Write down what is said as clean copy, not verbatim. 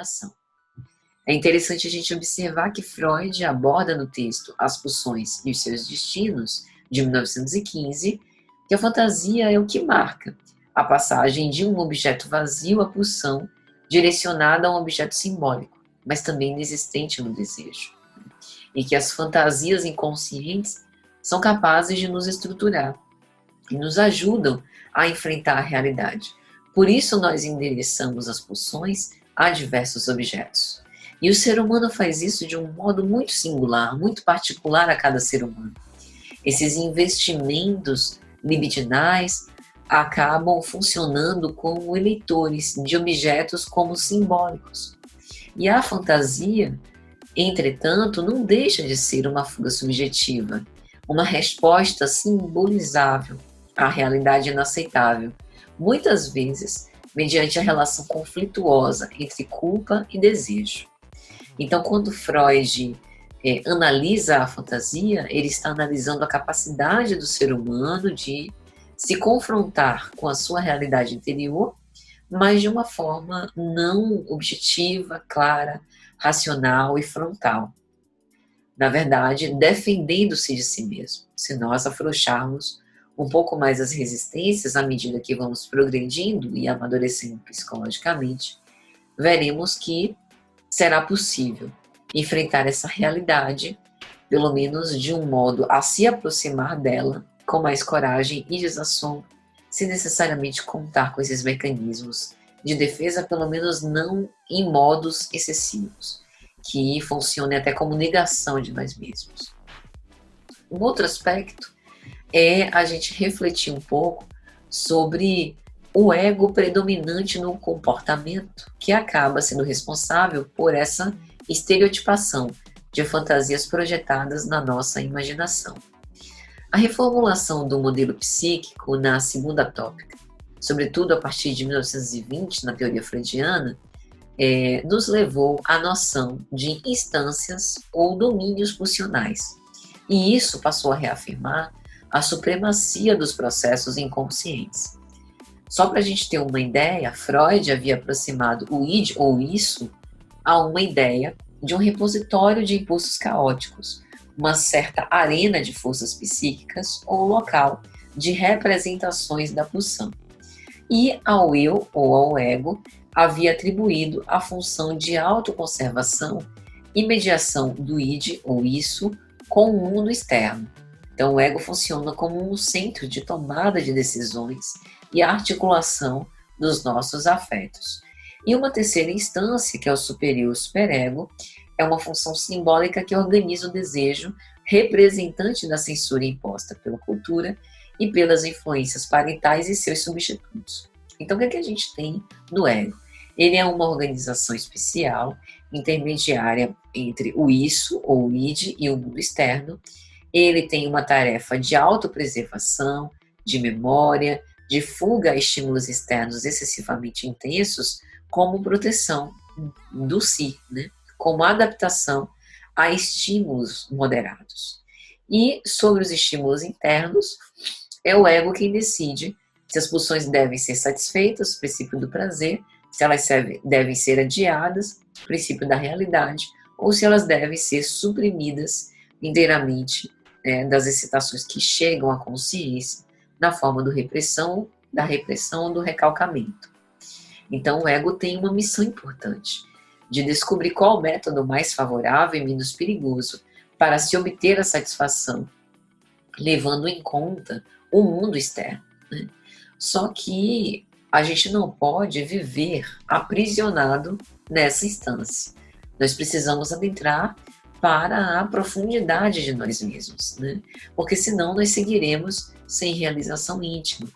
imaginação. É interessante a gente observar que Freud aborda no texto As Pulsões e os Seus Destinos, de 1915, que a fantasia é o que marca a passagem de um objeto vazio à pulsão direcionada a um objeto simbólico, mas também inexistente no desejo. E que as fantasias inconscientes são capazes de nos estruturar e nos ajudam a enfrentar a realidade. Por isso nós endereçamos as pulsões a diversos objetos. E o ser humano faz isso de um modo muito singular, muito particular a cada ser humano. Esses investimentos libidinais acabam funcionando como eleitores de objetos como simbólicos. E a fantasia, entretanto, não deixa de ser uma fuga subjetiva, uma resposta simbolizável à realidade inaceitável, muitas vezes mediante a relação conflituosa entre culpa e desejo. Então, quando Freud analisa a fantasia, ele está analisando a capacidade do ser humano de se confrontar com a sua realidade interior, mas de uma forma não objetiva, clara, racional e frontal. Na verdade, defendendo-se de si mesmo. Se nós afrouxarmos um pouco mais as resistências à medida que vamos progredindo e amadurecendo psicologicamente, veremos que será possível enfrentar essa realidade, pelo menos de um modo a se aproximar dela com mais coragem e desassombro, sem necessariamente contar com esses mecanismos de defesa, pelo menos não em modos excessivos, que funcionem até como negação de nós mesmos. Um outro aspecto é a gente refletir um pouco sobre o ego predominante no comportamento, que acaba sendo responsável por essa estereotipação de fantasias projetadas na nossa imaginação. A reformulação do modelo psíquico na segunda tópica, sobretudo a partir de 1920, na teoria freudiana, nos levou à noção de instâncias ou domínios pulsionais. E isso passou a reafirmar a supremacia dos processos inconscientes. Só para a gente ter uma ideia, Freud havia aproximado o id, ou isso, a uma ideia de um repositório de impulsos caóticos, uma certa arena de forças psíquicas ou local de representações da pulsão. E ao eu, ou ao ego, havia atribuído a função de autoconservação e mediação do id, ou isso, com o mundo externo. Então o ego funciona como um centro de tomada de decisões e articulação dos nossos afetos. E uma terceira instância, que é o superior superego, é uma função simbólica que organiza o desejo representante da censura imposta pela cultura e pelas influências parentais e seus substitutos. Então, o que é que a gente tem no ego? Ele é uma organização especial, intermediária entre o isso, ou o id, e o mundo externo. Ele tem uma tarefa de autopreservação, de memória, de fuga a estímulos externos excessivamente intensos, como proteção do si, né? Como adaptação a estímulos moderados. E sobre os estímulos internos, é o ego quem decide se as pulsões devem ser satisfeitas, o princípio do prazer, se elas devem ser adiadas, o princípio da realidade, ou se elas devem ser suprimidas inteiramente das excitações que chegam à consciência na forma da repressão ou do recalcamento. Então o ego tem uma missão importante, de descobrir qual o método mais favorável e menos perigoso para se obter a satisfação, levando em conta o mundo externo, né? Só que a gente não pode viver aprisionado nessa instância. Nós precisamos adentrar para a profundidade de nós mesmos, né? Porque senão nós seguiremos sem realização íntima.